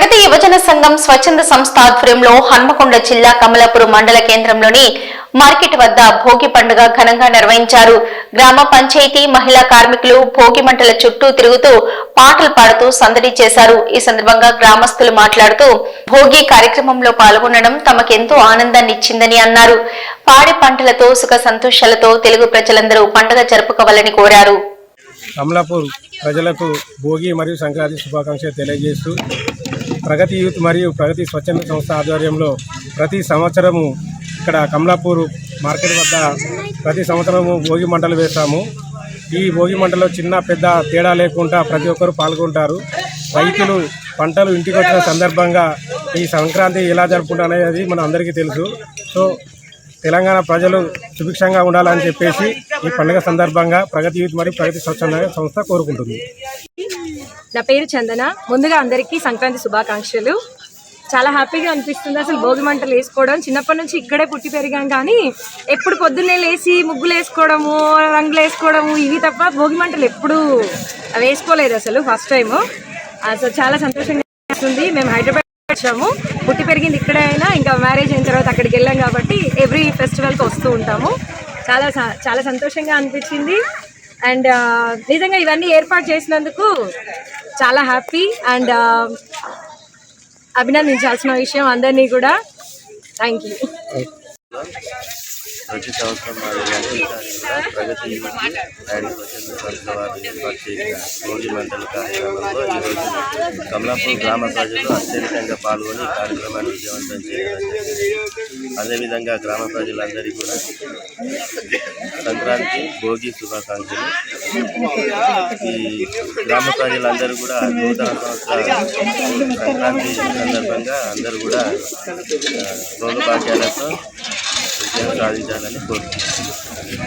ప్రగతి యువజన సంఘం స్వచ్ఛంద సంస్థ ఆధ్వర్యంలో హన్మకొండ జిల్లా కమలాపురం మండల కేంద్రంలోని మార్కెట్ వద్ద భోగి పండుగ ఘనంగా నిర్వహించారు. గ్రామ పంచాయతీ మహిళా కార్మికులు భోగి మంటల చుట్టూ తిరుగుతూ పాటలు పాడుతూ సందడి చేశారు. ఈ సందర్భంగా గ్రామస్తులు మాట్లాడుతూ భోగి కార్యక్రమంలో పాల్గొనడం తమకెంతో ఆనందాన్ని ఇచ్చిందని అన్నారు. పాడి పంటలతో సుఖ సంతోషాలతో తెలుగు ప్రజలందరూ పండుగ జరుపుకోవాలని కోరారు. కమలాపూర్ ప్రజలకు భోగి మరియు సంక్రాంతి శుభాకాంక్షలు తెలియజేస్తూ ప్రగతి యూత్ మరియు ప్రగతి స్వచ్ఛంద సంస్థ ఆధ్వర్యంలో ప్రతి సంవత్సరము ఇక్కడ కమలాపూర్ మార్కెట్ వద్ద ప్రతి సంవత్సరము భోగి మంటలు వేస్తాము. ఈ భోగి మంటలో చిన్న పెద్ద తేడా లేకుండా ప్రతి ఒక్కరు పాల్గొంటారు. రైతులు పంటలు ఇంటికి వచ్చిన సందర్భంగా ఈ సంక్రాంతి ఎలా జరుపుకుంటారనేది మన అందరికీ తెలుసు. సో తెలంగాణ ప్రజలు సుభిక్షంగా ఉండాలని చెప్పేసి ఈ పండుగ సందర్భంగా ప్రగతి యూత్ మరియు ప్రగతి స్వచ్ఛంద సంస్థ కోరుకుంటుంది. నా పేరు చందన. ముందుగా అందరికీ సంక్రాంతి శుభాకాంక్షలు. చాలా హ్యాపీగా అనిపిస్తుంది. అసలు భోగి మంటలు వేసుకోవడం చిన్నప్పటి నుంచి ఇక్కడే పుట్టి పెరిగాం, కానీ ఎప్పుడు పొద్దున్నే లేచి ముగ్గులు వేసుకోవడము, రంగులు వేసుకోవడము ఇవి తప్ప భోగి మంటలు ఎప్పుడు వేసుకోలేదు. అసలు ఫస్ట్ టైము. అసలు చాలా సంతోషంగా అనిపిస్తుంది. మేము హైదరాబాద్ వచ్చాము, పుట్టి పెరిగింది ఇక్కడే అయినా ఇంకా మ్యారేజ్ అయిన తర్వాత అక్కడికి వెళ్ళాం కాబట్టి ఎవ్రీ ఫెస్టివల్కి వస్తూ ఉంటాము. చాలా చాలా సంతోషంగా అనిపించింది. అండ్ నిజంగా ఇవన్నీ ఏర్పాటు చేసినందుకు చాలా హ్యాపీ అండ్ అభినందించాల్సిన విషయం అందరినీ కూడా. Thank you. ప్రతి సంవత్సరం మాదిరిగానే ఈసారి కూడా ప్రగతి యూత్ అండ్ స్వచ్ఛంద సంస్థ వారు ఏర్పాటు చేసిన భోగి మంటల కార్యక్రమంలో ఈరోజు కమలాపూర్ గ్రామ ప్రజలు అత్యధికంగా పాల్గొని ఈ కార్యక్రమాన్ని విజయవంతం చేయడం జరిగింది. అదేవిధంగా గ్రామ ప్రజలందరికీ కూడా సంక్రాంతి భోగి శుభాకాంక్షలు. ఈ గ్రామ ప్రజలందరూ కూడా నూతన సంవత్సర సంక్రాంతి సందర్భంగా అందరూ కూడా భోగ భాగ్యాలతో విజయం సాధించాలని కోరుకుంటున్నాను.